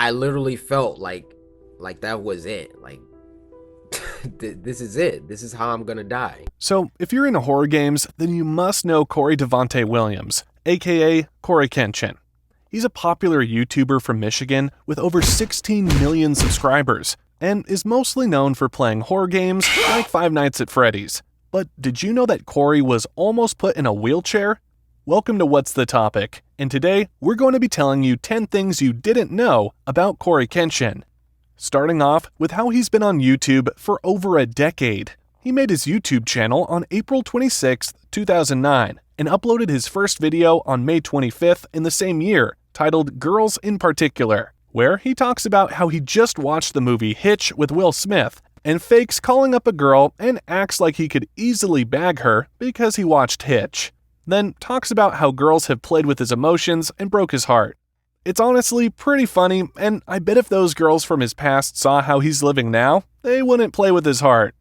I literally felt like that was it. Like, this is it. This is how I'm gonna die. So, if you're into horror games, then you must know Corey Devante Williams, aka CoryxKenshin. He's a popular YouTuber from Michigan with over 16 million subscribers, and is mostly known for playing horror games like Five Nights at Freddy's. But did you know that Corey was almost put in a wheelchair? Welcome to What's the Topic, and today we're going to be telling you 10 things you didn't know about CoryxKenshin. Starting off with how he's been on YouTube for over a decade. He made his YouTube channel on April 26, 2009, and uploaded his first video on May 25th in the same year, titled Girls in Particular, where he talks about how he just watched the movie Hitch with Will Smith, and fakes calling up a girl and acts like he could easily bag her because he watched Hitch. Then talks about how girls have played with his emotions and broke his heart. It's honestly pretty funny, and I bet if those girls from his past saw how he's living now, they wouldn't play with his heart.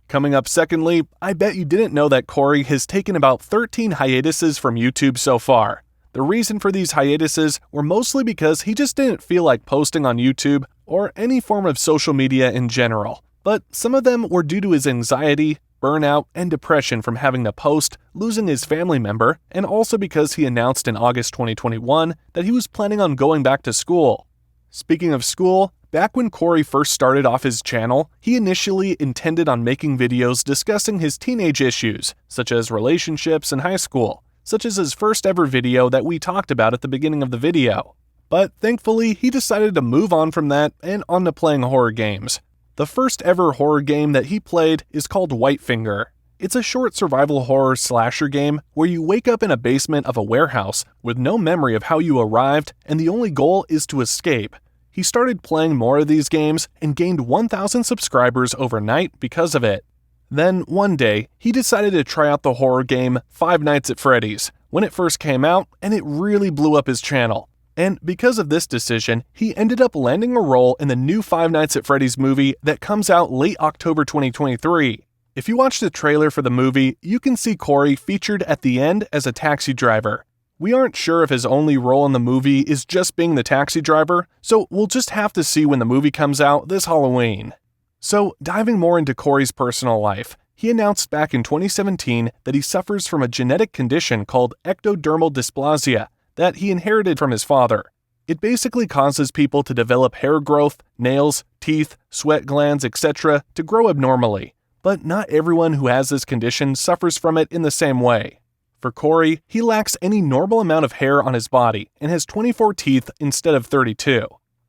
Coming up secondly, I bet you didn't know that Corey has taken about 13 hiatuses from YouTube so far. The reason for these hiatuses were mostly because he just didn't feel like posting on YouTube or any form of social media in general. But some of them were due to his anxiety, burnout, and depression from having to post, losing his family member, and also because he announced in August 2021 that he was planning on going back to school. Speaking of school, back when Corey first started off his channel, he initially intended on making videos discussing his teenage issues, such as relationships in high school, such as his first ever video that we talked about at the beginning of the video. But thankfully, he decided to move on from that and on to playing horror games. The first ever horror game that he played is called Whitefinger. It's a short survival horror slasher game where you wake up in a basement of a warehouse with no memory of how you arrived, and the only goal is to escape. He started playing more of these games and gained 1,000 subscribers overnight because of it. Then, one day, he decided to try out the horror game Five Nights at Freddy's when it first came out, and it really blew up his channel. And because of this decision, he ended up landing a role in the new Five Nights at Freddy's movie that comes out late October 2023. If you watch the trailer for the movie, you can see Corey featured at the end as a taxi driver. We aren't sure if his only role in the movie is just being the taxi driver, so we'll just have to see when the movie comes out this Halloween. So, diving more into Corey's personal life, he announced back in 2017 that he suffers from a genetic condition called ectodermal dysplasia that he inherited from his father. It basically causes people to develop hair growth, nails, teeth, sweat glands, etc. to grow abnormally. But not everyone who has this condition suffers from it in the same way. For Corey, he lacks any normal amount of hair on his body and has 24 teeth instead of 32.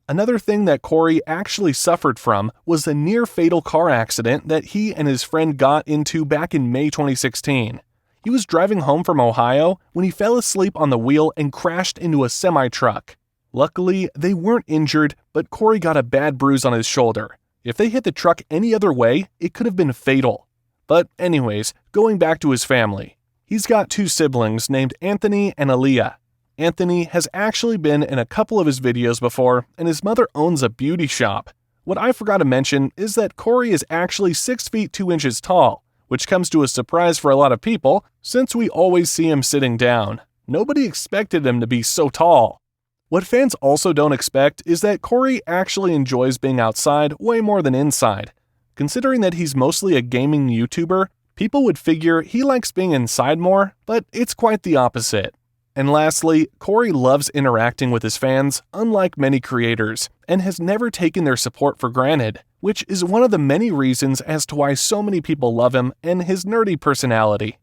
Another thing that Corey actually suffered from was a near-fatal car accident that he and his friend got into back in May 2016. He was driving home from Ohio when he fell asleep on the wheel and crashed into a semi-truck. Luckily, they weren't injured, but Corey got a bad bruise on his shoulder. If they hit the truck any other way, it could have been fatal. But anyways, going back to his family. He's got two siblings named Anthony and Aaliyah. Anthony has actually been in a couple of his videos before, and his mother owns a beauty shop. What I forgot to mention is that Corey is actually 6 feet 2 inches tall, which comes to a surprise for a lot of people, since we always see him sitting down. Nobody expected him to be so tall. What fans also don't expect is that Corey actually enjoys being outside way more than inside. Considering that he's mostly a gaming YouTuber, people would figure he likes being inside more, but it's quite the opposite. And lastly, Corey loves interacting with his fans, unlike many creators, and has never taken their support for granted, which is one of the many reasons as to why so many people love him and his nerdy personality.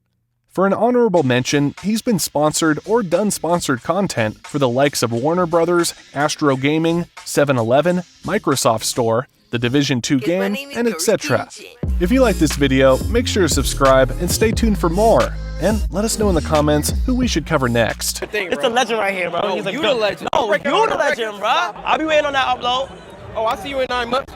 For an honorable mention, he's been sponsored or done sponsored content for the likes of Warner Brothers, Astro Gaming, 7-Eleven, Microsoft Store, the Division 2 game, and etc. If you like this video, make sure to subscribe and stay tuned for more. And let us know in the comments who we should cover next. It's a legend right here, bro. No, He's a you good the legend. No, you the legend, bro. I'll be waiting on that upload. Oh, I'll see you in 9 months.